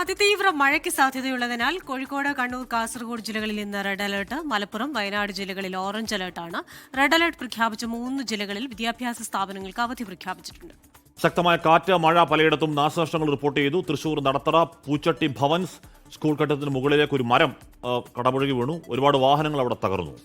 അതിതീവ്ര മഴയ്ക്ക് സാധ്യതയുള്ളതിനാൽ കോഴിക്കോട്, കണ്ണൂർ, കാസർഗോഡ് ജില്ലകളിൽ ഇന്ന് റെഡ് അലർട്ട്. മലപ്പുറം, വയനാട് ജില്ലകളിൽ ഓറഞ്ച് അലർട്ടാണ്. റെഡ് അലർട്ട് പ്രഖ്യാപിച്ച 3 ജില്ലകളിൽ വിദ്യാഭ്യാസ സ്ഥാപനങ്ങൾക്ക് അവധി പ്രഖ്യാപിച്ചിട്ടുണ്ട്. ശക്തമായ കാറ്റ്, മഴ, പലയിടത്തും നാശനഷ്ടങ്ങൾ റിപ്പോർട്ട് ചെയ്തു. തൃശൂർ നടത്തറ പൂച്ചട്ടി ഭവൻസ് സ്കൂൾ കെട്ടിടത്തിന് മുകളിലേക്ക് ഒരു മരം കടപുഴകി വീണു. ഒരുപാട് വാഹനങ്ങൾ അവിടെ തകർന്നു.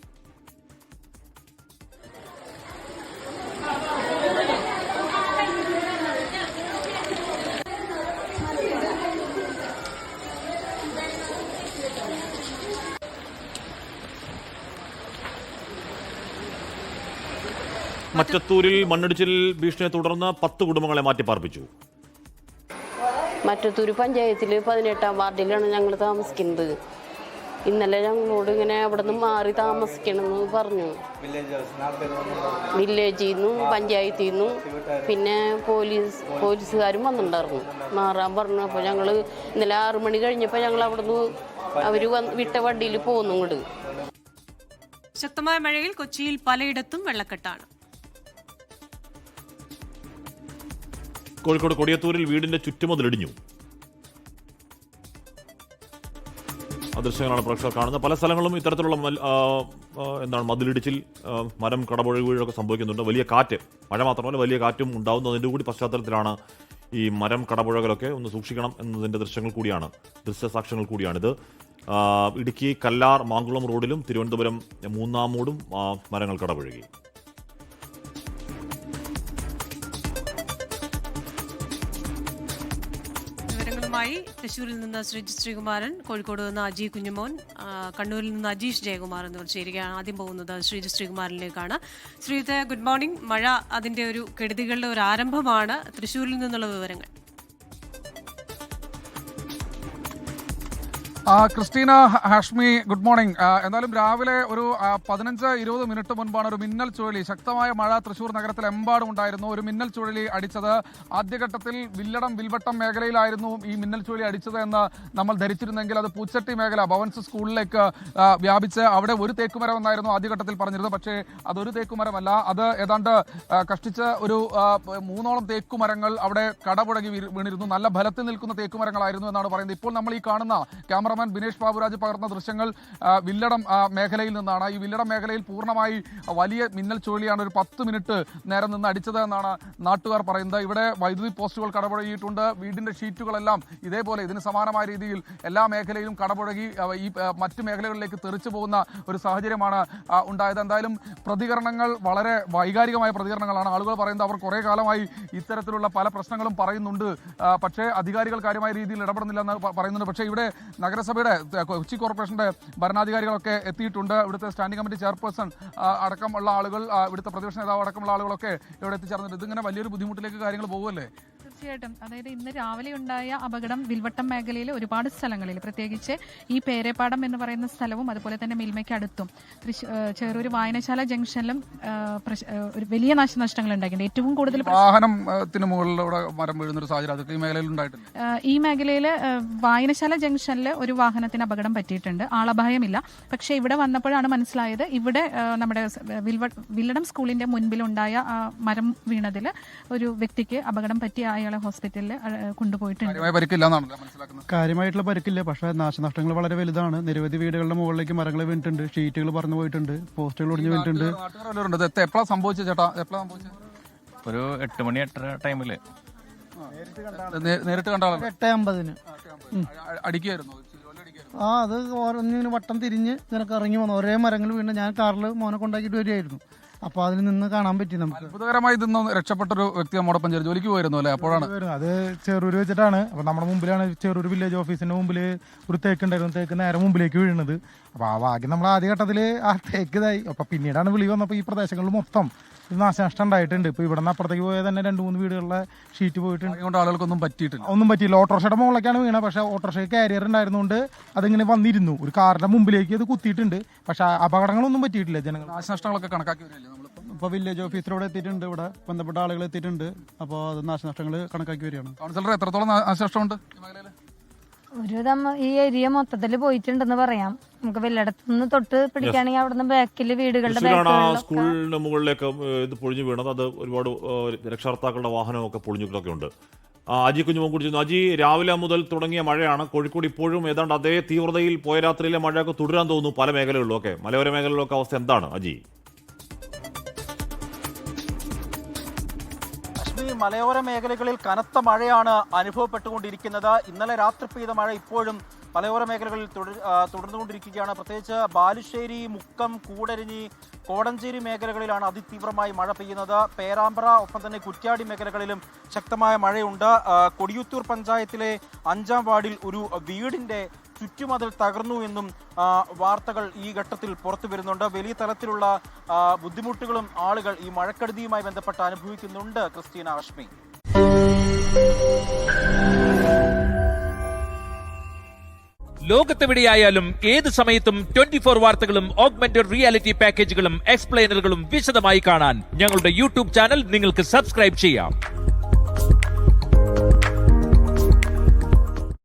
മറ്റത്തൂരിൽ മണ്ണിടിച്ചിൽ ഭീഷണിയെ തുടർന്ന് 10 കുടുംബങ്ങളെ മാറ്റിപ്പാർപ്പിച്ചു. മറ്റത്തൂർ പഞ്ചായത്തിൽ 18-ാം വാർഡിലാണ് ഞങ്ങൾ താമസിക്കുന്നത്. ഇന്നലെ ഞങ്ങളോട് ഇങ്ങനെ അവിടെ നിന്ന് മാറി താമസിക്കണമെന്ന് പറഞ്ഞു. വില്ലേജിൽ നിന്നും പഞ്ചായത്തിൽ നിന്നും പിന്നെ പോലീസുകാരും വന്നിട്ടുണ്ടായിരുന്നു, മാറാൻ പറഞ്ഞു. അപ്പോൾ ഞങ്ങൾ ഇന്നലെ 6 മണി കഴിഞ്ഞപ്പോൾ ഞങ്ങൾ അവിടെ നിന്ന് അവർ വിട്ട വണ്ടിയിൽ പോന്നു. ഇങ്ങോട്ട് ശക്തമായ മഴയിൽ കൊച്ചിയിൽ പലയിടത്തും വെള്ളക്കെട്ടാണ്. കോഴിക്കോട് കൊടിയത്തൂരിൽ വീടിന്റെ ചുറ്റുമതിലിടിഞ്ഞു. ദൃശ്യങ്ങളാണ് പ്രേക്ഷകർ കാണുന്നത്. പല സ്ഥലങ്ങളിലും ഇത്തരത്തിലുള്ള മതിലിടിച്ചിൽ, മരം കടപുഴകി വീഴൊക്കെ സംഭവിക്കുന്നുണ്ട്. വലിയ കാറ്റ്, മഴ മാത്രമല്ല വലിയ കാറ്റും ഉണ്ടാവുന്നതിൻ്റെ കൂടി പശ്ചാത്തലത്തിലാണ് ഈ മരം കടപുഴകലൊക്കെ. ഒന്ന് സൂക്ഷിക്കണം എന്നതിൻ്റെ ദൃശ്യസാക്ഷ്യങ്ങൾ കൂടിയാണിത്. ഇടുക്കി കല്ലാർ മാങ്കുളം റോഡിലും തിരുവനന്തപുരം മൂന്നാമൂടും മരങ്ങൾ കടപുഴകി. തൃശൂരിൽ നിന്ന് ശ്രീകുമാരൻ, കോഴിക്കോട് നിന്ന് അജി കുഞ്ഞുമോൻ, കണ്ണൂരിൽ നിന്ന് അജീഷ് ജയകുമാർ എന്നിവർ ചേരുകയാണ്. ആദ്യം പോകുന്നത് ശ്രീകുമാരനിലേക്കാണ്. Sreejith, good morning. മഴ അതിന്റെ ഒരു കെടുതികളുടെ ഒരു ആരംഭമാണ്. തൃശൂരിൽ നിന്നുള്ള വിവരങ്ങൾ. Christina, Hashmi, good morning. എന്നാലും രാവിലെ ഒരു 15-20 മിനിറ്റ് മുൻപാണ് ഒരു മിന്നൽ ചുഴലി, ശക്തമായ മഴ തൃശൂർ നഗരത്തിലെമ്പാടും ഉണ്ടായിരുന്നു. ഒരു മിന്നൽ ചുഴലി അടിച്ചത് ആദ്യഘട്ടത്തിൽ വിൽവട്ടം മേഖലയിലായിരുന്നു ഈ മിന്നൽ ചുഴലി അടിച്ചത് എന്ന് നമ്മൾ ധരിച്ചിരുന്നെങ്കിൽ അത് പൂച്ചട്ടി മേഖല ഭവൻസ് സ്കൂളിലേക്ക് വ്യാപിച്ച് അവിടെ ഒരു തേക്കുമരം എന്നായിരുന്നു ആദ്യഘട്ടത്തിൽ പറഞ്ഞിരുന്നത്. പക്ഷേ അതൊരു തേക്കുമരമല്ല, അത് ഏതാണ്ട് കഷ്ടിച്ച് ഒരു 3ഓളം തേക്കുമരങ്ങൾ അവിടെ കടപുഴകി വീണിരുന്നു. നല്ല ബലത്തിൽ നിൽക്കുന്ന തേക്കുമരങ്ങളായിരുന്നു എന്നാണ് പറയുന്നത്. ഇപ്പോൾ നമ്മൾ ഈ കാണുന്ന ക്യാമറമാൻ ബിനേഷ് ബാബുരാജ് പകർന്ന ദൃശ്യങ്ങൾ വില്ലടം മേഖലയിൽ നിന്നാണ്. ഈ വില്ലടം മേഖലയിൽ പൂർണ്ണമായി വലിയ മിന്നൽ ചുഴലിയാണ് ഒരു 10 മിനിറ്റ് നേരം നിന്ന് അടിച്ചത് എന്നാണ് നാട്ടുകാർ പറയുന്നത്. ഇവിടെ വൈദ്യുതി പോസ്റ്റുകൾ കടപുഴകിയിട്ടുണ്ട്. വീടിന്റെ ഷീറ്റുകളെല്ലാം ഇതേപോലെ ഇതിന് സമാനമായ രീതിയിൽ എല്ലാ മേഖലയിലും കടപുഴകി ഈ മറ്റു മേഖലകളിലേക്ക് തെറിച്ചു പോകുന്ന ഒരു സാഹചര്യമാണ് ഉണ്ടായത്. എന്തായാലും പ്രതികരണങ്ങൾ വളരെ വൈകാരികമായ പ്രതികരണങ്ങളാണ്. ആളുകൾ പറയുന്നത് അവർ കുറേ കാലമായി ഇത്തരത്തിലുള്ള പല പ്രശ്നങ്ങളും പറയുന്നുണ്ട്, പക്ഷേ അധികാരികൾ കാര്യമായ രീതിയിൽ ഇടപെടുന്നില്ല എന്ന് പറയുന്നുണ്ട്. പക്ഷേ ഇവിടെ നഗരസഭയുടെ കൊച്ചി കോർപ്പറേഷന്റെ ഭരണാധികാരികളൊക്കെ എത്തിയിട്ടുണ്ട്. ഇവിടുത്തെ സ്റ്റാൻഡിംഗ് കമ്മിറ്റി ചെയർപേഴ്സൺ അടക്കമുള്ള ആളുകൾ, ഇവിടുത്തെ പ്രതിപക്ഷ നേതാവ് അടക്കമുള്ള ആളുകളൊക്കെ ഇവിടെ എത്തിച്ചേർന്നിട്ട് ഇതിങ്ങനെ വലിയൊരു ബുദ്ധിമുട്ടിലേക്ക് കാര്യങ്ങൾ പോകുമല്ലേ? തീർച്ചയായിട്ടും. അതായത് ഇന്ന് രാവിലെ ഉണ്ടായ അപകടം വിൽവട്ടം മേഖലയിൽ ഒരുപാട് സ്ഥലങ്ങളിൽ, പ്രത്യേകിച്ച് ഈ പേരേപ്പാടം എന്ന് പറയുന്ന സ്ഥലവും അതുപോലെ തന്നെ മിൽമയ്ക്ക് അടുത്തും ചെറൂർ വായനശാല ജംഗ്ഷനിലും ഒരു വലിയ നാശനഷ്ടങ്ങൾ ഉണ്ടായിട്ടുണ്ട്. ഏറ്റവും കൂടുതൽ വാഹനത്തിന് മുകളിലൂടെ മരം വീഴുന്നൊരു സാഹചര്യം ഈ മേഖലയിൽ ഉണ്ടായിട്ടുണ്ട്. ഈ മേഖലയിൽ വായനശാല ജംഗ്ഷനിൽ ഒരു വാഹനത്തിന് അപകടം പറ്റിയിട്ടുണ്ട്. ആളപായമില്ല. പക്ഷേ ഇവിടെ വന്നപ്പോഴാണ് മനസ്സിലായത്, ഇവിടെ നമ്മുടെ വില്ലടം സ്കൂളിന്റെ മുൻപിലുണ്ടായ മരം വീണതിൽ ഒരു വ്യക്തിക്ക് അപകടം പറ്റി അയാളെ ഹോസ്പിറ്റലിൽ കൊണ്ടുപോയിട്ടുണ്ട്. കാര്യമായിട്ടുള്ള പരിക്കില്ല, പക്ഷേ നാശനഷ്ടങ്ങൾ വളരെ വലുതാണ്. നിരവധി വീടുകളുടെ മുകളിലേക്ക് മരങ്ങൾ വീണിട്ടുണ്ട്, ഷീറ്റുകൾ പറന്നു പോയിട്ടുണ്ട്, പോസ്റ്റുകൾ ഒടിഞ്ഞു വീണിട്ടുണ്ട്. എപ്പോഴാണ് സംഭവിച്ചത് ചേട്ടാ? ഒരു 8 മണി 8:30 ടൈമില് നേരിട്ട് കണ്ടാണ് 8:50 അടിക്കുമായിരുന്നു. അത് ഓരോന്നിങ്ങനെ വട്ടം തിരിഞ്ഞ് നിനക്ക് ഇറങ്ങി വന്നു. ഒരേ മരങ്ങൾ വീണ് ഞാൻ കാറിൽ മോനെ കൊണ്ടാക്കിയിട്ട് വരികയായിരുന്നു. അപ്പോൾ അതിൽ നിന്ന് കാണാൻ പറ്റി നമുക്ക്. അത്ഭുതകരമായി ഇതിന്ന് രക്ഷപ്പെട്ടൊരു വ്യക്തി നമ്മോടൊപ്പം ജോലിക്ക് പോയിരുന്നു അല്ലേ? അപ്പോഴാണ് അത് ചെറൂർ വെച്ചിട്ടാണ്. അപ്പോൾ നമ്മുടെ മുമ്പിലാണ് ചെറൂർ വില്ലേജ് ഓഫീസിന്റെ മുമ്പിൽ ഒരു തേക്ക് ഉണ്ടായിരുന്നു. തേക്ക് നേരെ മുമ്പിലേക്ക് വീഴുന്നത്. അപ്പോൾ ആ ഭാഗ്യം നമ്മൾ ആദ്യഘട്ടത്തിൽ ആ തേക്ക് ഇതായി. അപ്പോൾ പിന്നീടാണ് വിളി വന്നപ്പോൾ ഈ പ്രദേശങ്ങളിൽ മൊത്തം നാശനഷ്ടം ഉണ്ടായിട്ടുണ്ട്. ഇപ്പോൾ ഇവിടെ നിന്ന് അപ്പുറത്തേക്ക് പോയാൽ തന്നെ 2-3 വീടുകളിലെ ഷീറ്റ് പോയിട്ടുണ്ട്. അതുകൊണ്ട് ആളുകൾക്കൊന്നും പറ്റിയിട്ടില്ല. ഒന്നും പറ്റിയില്ല. ഓട്ടോറിക്ഷയുടെ മുകളിലേക്കാണ് വീണത്. പക്ഷേ ഓട്ടോറിക്ഷ കാരിയർ ഉണ്ടായിരുന്നുകൊണ്ട് അതിങ്ങനെ വന്നിരുന്നു. ഒരു കാറിന്റെ മുമ്പിലേക്ക് അത് കുത്തിയിട്ടുണ്ട്. പക്ഷേ അപകടങ്ങളൊന്നും പറ്റിയിട്ടില്ല. ജനങ്ങൾ നാശനഷ്ടങ്ങളൊക്കെ കണക്കാക്കി വരില്ലേ നമ്മളിപ്പോൾ? ഇപ്പോൾ വില്ലേജ് ഓഫീസറോട് എത്തിയിട്ടുണ്ട്, ഇവിടെ ബന്ധപ്പെട്ട ആളുകൾ എത്തിയിട്ടുണ്ട്. അപ്പോൾ അത് നാശനഷ്ടങ്ങൾ കണക്കാക്കി വരികയാണ്. കൗൺസിലർ, എത്രത്തോളം നാശനഷ്ടമുണ്ട് ഈ മേഖലയിൽ? ഒരുവിധം ഈ ഏരിയ മൊത്തത്തിൽ പോയിട്ടുണ്ടെന്ന് പറയാം. നമുക്ക് വെള്ളടത്തുനിന്ന് തൊട്ട് പിടിക്കുകയാണെങ്കിൽ അവിടുന്ന് ബാക്കിൽ വീടുകളുടെ സ്കൂളിന് മുകളിലേക്ക് ഇത് പൊളിഞ്ഞു വീണത്. അത് ഒരുപാട് രക്ഷകർത്താക്കളുടെ വാഹനമൊക്കെ പൊളിഞ്ഞിട്ടൊക്കെ ഉണ്ട്. അജി കുഞ്ഞുമോൻ കുടിച്ചിരുന്നു. അജി, രാവിലെ മുതൽ തുടങ്ങിയ മഴയാണ്. കോഴിക്കോട് ഇപ്പോഴും ഏതാണ്ട് അതേ തീവ്രതയിൽ പോയ രാത്രിയിലെ മഴയൊക്കെ തുടരാൻ തോന്നുന്നു പല മേഖലകളിലും ഒക്കെ. മലയോര മേഖലകളിലൊക്കെ അവസ്ഥ എന്താണ് അജി? മലയോര മേഖലകളിൽ കനത്ത മഴയാണ് അനുഭവപ്പെട്ടുകൊണ്ടിരിക്കുന്നത്. ഇന്നലെ രാത്രി പെയ്ത മഴ ഇപ്പോഴും മലയോര മേഖലകളിൽ തുടർന്നുകൊണ്ടിരിക്കുകയാണ്. പ്രത്യേകിച്ച് ബാലുശ്ശേരി, മുക്കം, കൂടരഞ്ഞി, കോടഞ്ചേരി മേഖലകളിലാണ് അതിതീവ്രമായി മഴ പെയ്യുന്നത്. പേരാമ്പ്ര ഒപ്പം തന്നെ കുറ്റ്യാടി മേഖലകളിലും ശക്തമായ മഴയുണ്ട്. കൊടിയുത്തൂർ പഞ്ചായത്തിലെ 5-ാം വാർഡിൽ ഒരു വീടിന്റെ ചുറ്റുമതിൽ തകർന്നു എന്നും വാർത്തകൾ ഈ ഘട്ടത്തിൽ പുറത്തു വരുന്നുണ്ട്. വലിയ തരത്തിലുള്ള ബുദ്ധിമുട്ടുകളും ആളുകൾ ഈ മഴക്കെടുതിയുമായി ബന്ധപ്പെട്ട് അനുഭവിക്കുന്നുണ്ട്. ക്രിസ്റ്റീന, ഹാഷ്മി. ലോകത്തെവിടെയായാലും ഏത് സമയത്തും 24 വാർത്തകളും ഓഗ്മെന്റഡ് റിയാലിറ്റി പാക്കേജുകളും എക്സ്പ്ലെയിനറുകളും വിശദമായി കാണാൻ ഞങ്ങളുടെ യൂട്യൂബ് ചാനൽ നിങ്ങൾക്ക് സബ്സ്ക്രൈബ് ചെയ്യാം.